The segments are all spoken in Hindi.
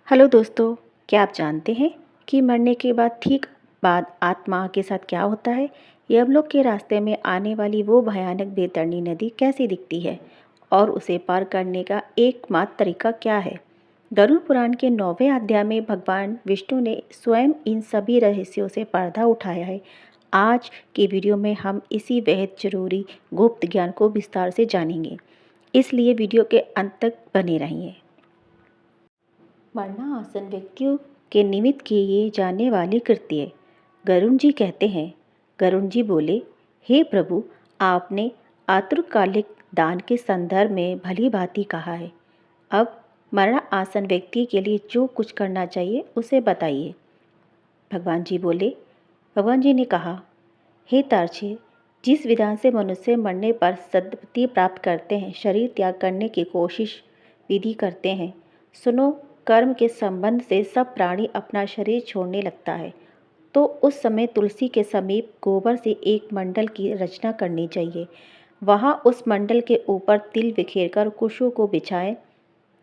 हेलो दोस्तों, क्या आप जानते हैं कि मरने के बाद ठीक बाद आत्मा के साथ क्या होता है? यमलोक के रास्ते में आने वाली वो भयानक बैतरणी नदी कैसी दिखती है और उसे पार करने का एकमात्र तरीका क्या है? गरुड़ पुराण के 9वें अध्याय में भगवान विष्णु ने स्वयं इन सभी रहस्यों से पर्दा उठाया है। आज की वीडियो में हम इसी बेहद जरूरी गुप्त ज्ञान को विस्तार से जानेंगे, इसलिए वीडियो के अंत तक बने रहिए। मरना आसन व्यक्तियों के निमित्त किए जाने वाले कृत्य। गरुण जी कहते हैं। गरुण जी बोले, हे प्रभु, आपने आतुरकालिक दान के संदर्भ में भली भांति कहा है। अब मरना आसन व्यक्ति के लिए जो कुछ करना चाहिए उसे बताइए। भगवान जी ने कहा, हे तार्क्ष्य, जिस विधान से मनुष्य मरने पर सद्गति प्राप्त करते हैं, शरीर त्याग करने की कोशिश विधि करते हैं, सुनो, कर्म के संबंध से सब प्राणी अपना शरीर छोड़ने लगता है, तो उस समय तुलसी के समीप गोबर से एक मंडल की रचना करनी चाहिए। वहाँ उस मंडल के ऊपर तिल बिखेरकर कुशों को बिछाएं।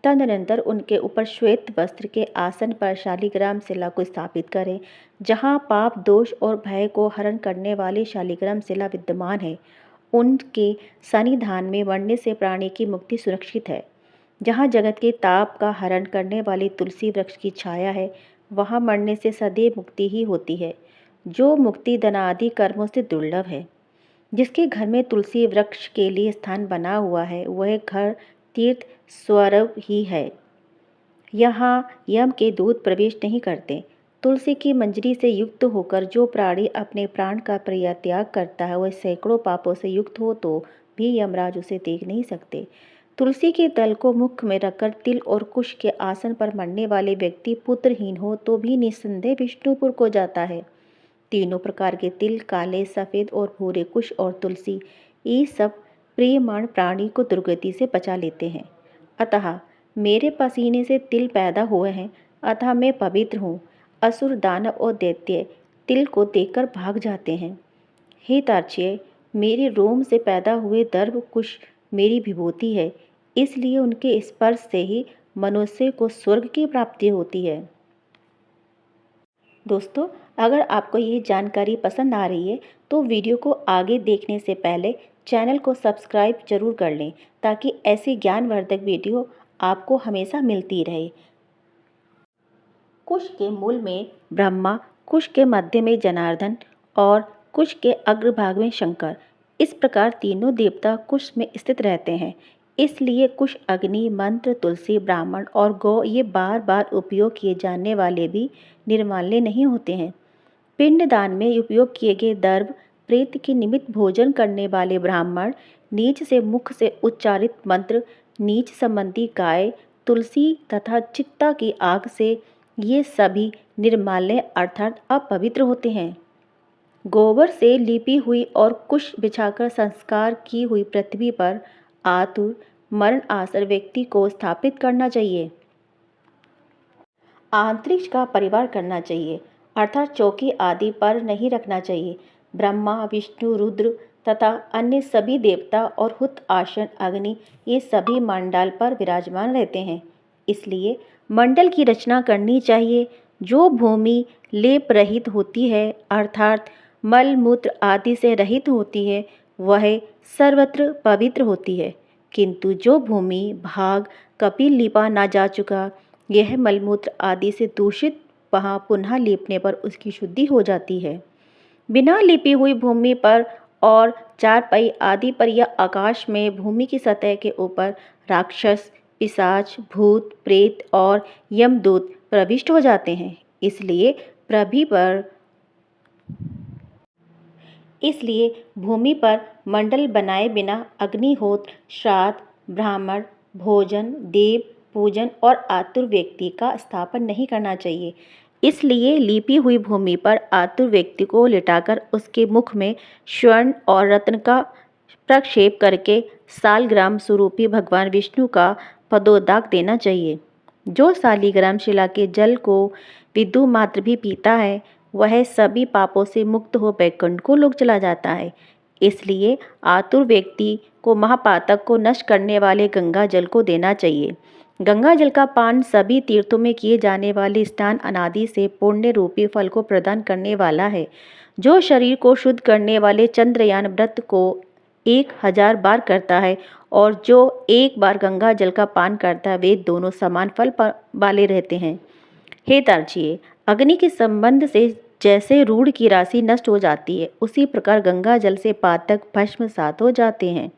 तदनंतर उनके ऊपर श्वेत वस्त्र के आसन पर शालिग्राम शिला को स्थापित करें। जहाँ पाप, दोष और भय को हरण करने वाली शालिग्राम शिला विद्यमान है, उनके सन्निधान में मरने से प्राणी की मुक्ति सुरक्षित है। जहाँ जगत के ताप का हरण करने वाली तुलसी वृक्ष की छाया है, वहाँ मरने से सदैव मुक्ति ही होती है, जो मुक्ति धनादि कर्मों से दुर्लभ है। जिसके घर में तुलसी वृक्ष के लिए स्थान बना हुआ है, वह घर तीर्थ स्वरूप ही है। यहाँ यम के दूत प्रवेश नहीं करते। तुलसी की मंजरी से युक्त होकर जो प्राणी अपने प्राण का परित्याग करता है, वह सैकड़ों पापों से युक्त हो तो भी यमराज उसे देख नहीं सकते। तुलसी के दल को मुख में रखकर तिल और कुश के आसन पर मरने वाले व्यक्ति पुत्रहीन हो तो भी निस्संदेह विष्णुपुर को जाता है। तीनों प्रकार के तिल, काले, सफ़ेद और भूरे कुश और तुलसी, ये सब प्रियमाण प्राणी को दुर्गति से बचा लेते हैं। अतः मेरे पसीने से तिल पैदा हुए हैं, अतः मैं पवित्र हूँ। असुर, दानव और दैत्य तिल को देखकर भाग जाते हैं। हे तार्क्ष्य, मेरे रोम से पैदा हुए दर्भ कुश मेरी विभूति है, इसलिए उनके स्पर्श से ही मनुष्य को स्वर्ग की प्राप्ति होती है। दोस्तों, अगर आपको ये जानकारी पसंद आ रही है तो वीडियो को आगे देखने से पहले चैनल को सब्सक्राइब जरूर कर लें, ताकि ऐसी ज्ञानवर्धक वीडियो आपको हमेशा मिलती रहे। कुश के मूल में ब्रह्मा, कुश के मध्य में जनार्दन और कुश के अग्रभाग में शंकर, इस प्रकार तीनों देवता कुश में स्थित रहते हैं। इसलिए कुश, अग्नि, मंत्र, तुलसी, ब्राह्मण और गौ, ये बार बार उपयोग किए जाने वाले भी निर्माल्य नहीं होते हैं। पिंडदान में उपयोग किए गए दर्भ, प्रेत के निमित्त भोजन करने वाले ब्राह्मण, नीच से मुख से उच्चारित मंत्र, नीच संबंधी गाय, तुलसी तथा चित्ता की आग से, ये सभी निर्माल्य अर्थात अपवित्र होते हैं। गोबर से लिपी हुई और कुश बिछाकर संस्कार की हुई पृथ्वी पर आतुर मरण आसन व्यक्ति को स्थापित करना चाहिए। अंतरिक्ष का परिवार करना चाहिए, अर्थात चौकी आदि पर नहीं रखना चाहिए। ब्रह्मा, विष्णु, रुद्र तथा अन्य सभी देवता और हुत, आसन, अग्नि, ये सभी मंडल पर विराजमान रहते हैं। इसलिए मंडल की रचना करनी चाहिए। जो भूमि लेप रहित होती है, अर्थात मल मूत्र आदि से रहित होती है, वह सर्वत्र पवित्र होती है। किंतु जो भूमि भाग कपिल लिपा ना जा चुका, यह मलमूत्र आदि से दूषित, वहाँ पुनः लेपने पर उसकी शुद्धि हो जाती है। बिना लिपी हुई भूमि पर और चारपाई आदि पर या आकाश में भूमि की सतह के ऊपर राक्षस, पिशाच, भूत, प्रेत और यमदूत प्रविष्ट हो जाते हैं। इसलिए भूमि पर मंडल बनाए बिना अग्निहोत्र, श्राद्ध, ब्राह्मण भोजन, देव पूजन और आतुर व्यक्ति का स्थापन नहीं करना चाहिए। इसलिए लिपी हुई भूमि पर आतुर व्यक्ति को लिटाकर उसके मुख में स्वर्ण और रत्न का प्रक्षेप करके सालग्राम स्वरूपी भगवान विष्णु का पदोदाक देना चाहिए। जो सालिग्राम शिला के जल को विदु मात्र भी पीता है, वह सभी पापों से मुक्त हो बैकुंठ को लोक चला जाता है। इसलिए आतुर व्यक्ति को महापातक को नष्ट करने वाले गंगा जल को देना चाहिए। गंगा जल का पान सभी तीर्थों में किए जाने वाले स्नान अनादि से पुण्य रूपी फल को प्रदान करने वाला है। जो शरीर को शुद्ध करने वाले चंद्रयान व्रत को 1000 बार करता है और जो एक बार गंगा जल का पान करता है, वे दोनों समान फल वाले रहते हैं। हे तार्किए, अग्नि के संबंध से जैसे रूढ़ की राशि नष्ट हो जाती है, उसी प्रकार गंगा जल से पातक भस्मसात हो जाते हैं।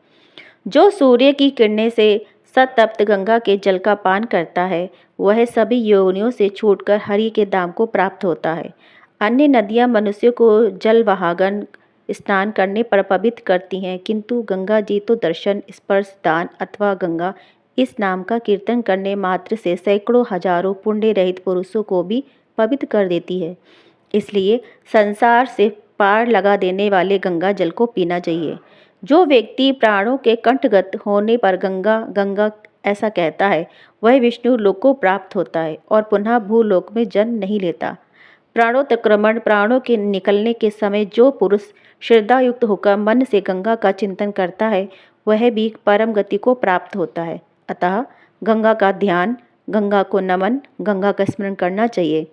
जो सूर्य की किरणें से संतप्त गंगा के जल का पान करता है, वह सभी योनियों से छूटकर हरि के धाम को प्राप्त होता है। अन्य नदियाँ मनुष्य को जलवाहन स्नान करने पर पवित्र करती हैं, किंतु गंगा जी तो दर्शन, स्पर्श, दान अथवा गंगा इस नाम का कीर्तन करने मात्र से सैकड़ों हजारों पुण्य रहित पुरुषों को भी पवित्र कर देती है। इसलिए संसार से पार लगा देने वाले गंगा जल को पीना चाहिए। जो व्यक्ति प्राणों के कंठगत होने पर गंगा गंगा ऐसा कहता है, वह विष्णु लोक को प्राप्त होता है और पुनः भूलोक में जन्म नहीं लेता। प्राणोत्क्रमण, प्राणों के निकलने के समय जो पुरुष श्रद्धायुक्त होकर मन से गंगा का चिंतन करता है, वह भी परम गति को प्राप्त होता है। अतः गंगा का ध्यान, गंगा को नमन, गंगा का स्मरण करना चाहिए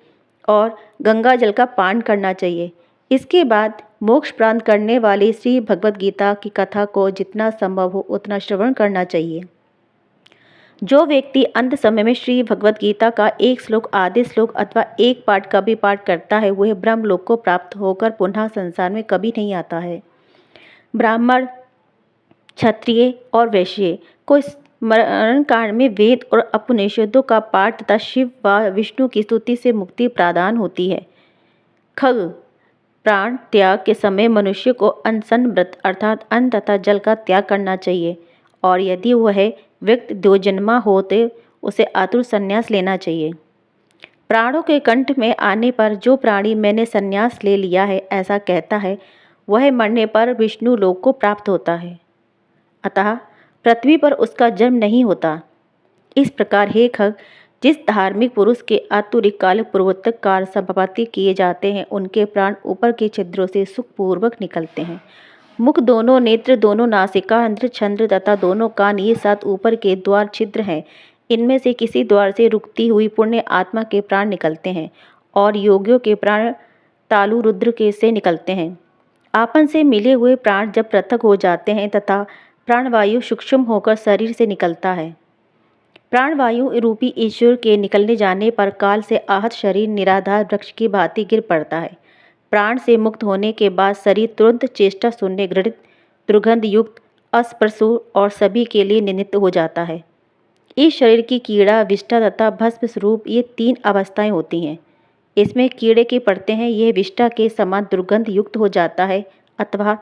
और गंगा जल का पान करना चाहिए। इसके बाद मोक्ष प्राप्त करने वाली श्री भगवद गीता की कथा को जितना संभव हो उतना श्रवण करना चाहिए। जो व्यक्ति अंत समय में श्री भगवद गीता का एक श्लोक, आधे श्लोक अथवा एक पाठ का भी पाठ करता है, वह ब्रह्मलोक को प्राप्त होकर पुनः संसार में कभी नहीं आता है। ब्राह्मण, क्षत्रिय और वैश्य को मरण काल में वेद और उपनिषदों का पाठ तथा शिव व विष्णु की स्तुति से मुक्ति प्रदान होती है। खग, प्राण त्याग के समय मनुष्य को अनशन व्रत अर्थात अन्न तथा जल का त्याग करना चाहिए और यदि वह व्यक्ति द्विजन्मा हो तो उसे आतुर संन्यास लेना चाहिए। प्राणों के कंठ में आने पर जो प्राणी मैंने संन्यास ले लिया है ऐसा कहता है, वह मरने पर विष्णु लोक को प्राप्त होता है, अतः पृथ्वी पर उसका जन्म नहीं होता। इस प्रकार हे खग, जिस धार्मिक पुरुष के आतुरिक काल पूर्वोत्तर काल संपाति किए जाते हैं, उनके प्राण ऊपर के छिद्रों से सुखपूर्वक निकलते हैं। मुख, दोनों नेत्र, दोनों नासिका, अंत्र, छंद्र तथा दोनों कान, ये 7 ऊपर के द्वार छिद्र हैं। इनमें से किसी द्वार से रुकती हुई पुण्य आत्मा के प्राण निकलते हैं और योगियों के प्राण तालु रुद्र के से निकलते हैं। आपन से मिले हुए प्राण जब पृथक हो जाते हैं तथा प्राणवायु सूक्ष्म होकर शरीर से निकलता है। प्राणवायु रूपी ईश्वर के निकलने जाने पर काल से आहत शरीर निराधार वृक्ष की भांति गिर पड़ता है। प्राण से मुक्त होने के बाद शरीर तुरंत चेष्टा शून्य, घृणित, दुर्गंध युक्त, अस्पर्शु और सभी के लिए निंदित हो जाता है। इस शरीर की कीड़ा, विष्ठा तथा भस्म स्वरूप ये 3 अवस्थाएं होती हैं। इसमें कीड़े के पड़ते हैं, यह विष्ठा के समान दुर्गंध युक्त हो जाता है अथवा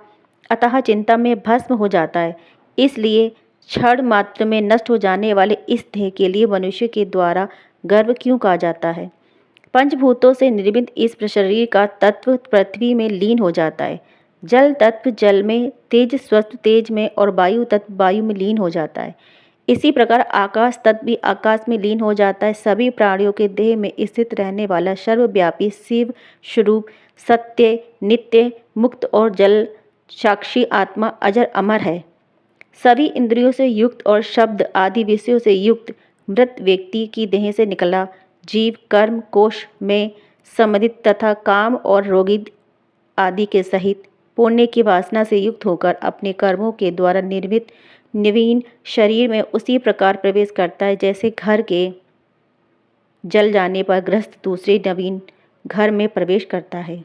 अतः चिंता में भस्म हो जाता है। इसलिए क्षण मात्र में नष्ट हो जाने वाले इस देह के लिए मनुष्य के द्वारा गर्व क्यों कहा जाता है। पंचभूतों से निर्मित इस शरीर का तत्व पृथ्वी में लीन हो जाता है, जल तत्व जल में, तेज स्वस्थ तेज में और वायु तत्व वायु में लीन हो जाता है। इसी प्रकार आकाश तत्व भी आकाश में लीन हो जाता है। सभी प्राणियों के देह में स्थित रहने वाला सर्वव्यापी शिव स्वरूप सत्य, नित्य, मुक्त और जल साक्षी आत्मा अजर अमर है। सभी इंद्रियों से युक्त और शब्द आदि विषयों से युक्त मृत व्यक्ति की देह से निकला जीव कर्म कोश में सम्मिलित तथा काम और रोगी आदि के सहित पुण्य की वासना से युक्त होकर अपने कर्मों के द्वारा निर्मित नवीन शरीर में उसी प्रकार प्रवेश करता है जैसे घर के जल जाने पर गृहस्थ दूसरे नवीन घर में प्रवेश करता है।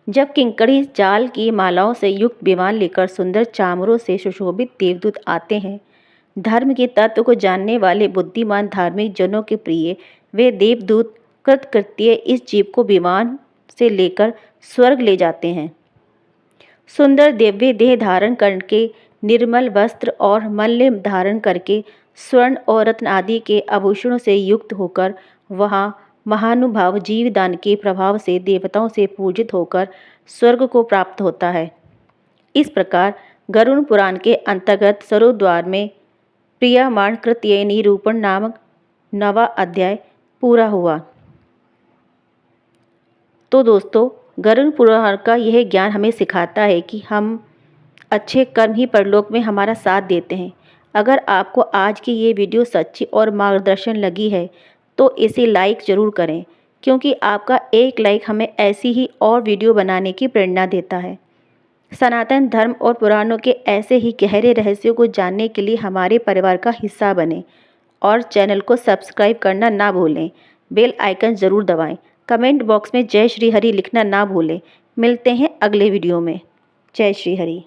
जब किंकड़ी जाल की मालाओं से युक्त विमान लेकर सुंदर चामरों से सुशोभित देवदूत आते हैं, धर्म के तत्व को जानने वाले बुद्धिमान धार्मिक जनों के प्रिय वे देवदूत कृतकृत्य इस जीव को विमान से लेकर स्वर्ग ले जाते हैं। सुंदर दिव्य देह धारण करके, निर्मल वस्त्र और मल्य धारण करके, स्वर्ण और रत्न आदि के आभूषणों से युक्त होकर वहाँ महानुभाव जीवदान के प्रभाव से देवताओं से पूजित होकर स्वर्ग को प्राप्त होता है। इस प्रकार गरुड़ पुराण के अंतर्गत सरोद्वार में प्रियमाण कृत्य निरूपण नामक 9वां अध्याय पूरा हुआ। तो दोस्तों, गरुड़ पुराण का यह ज्ञान हमें सिखाता है कि हम अच्छे कर्म ही परलोक में हमारा साथ देते हैं। अगर आपको आज की ये वीडियो सच्ची और मार्गदर्शन लगी है तो इसे लाइक ज़रूर करें, क्योंकि आपका एक लाइक हमें ऐसी ही और वीडियो बनाने की प्रेरणा देता है। सनातन धर्म और पुराणों के ऐसे ही गहरे रहस्यों को जानने के लिए हमारे परिवार का हिस्सा बनें और चैनल को सब्सक्राइब करना ना भूलें। बेल आइकन ज़रूर दबाएं। कमेंट बॉक्स में जय श्री हरि लिखना ना भूलें। मिलते हैं अगले वीडियो में। जय श्री हरि।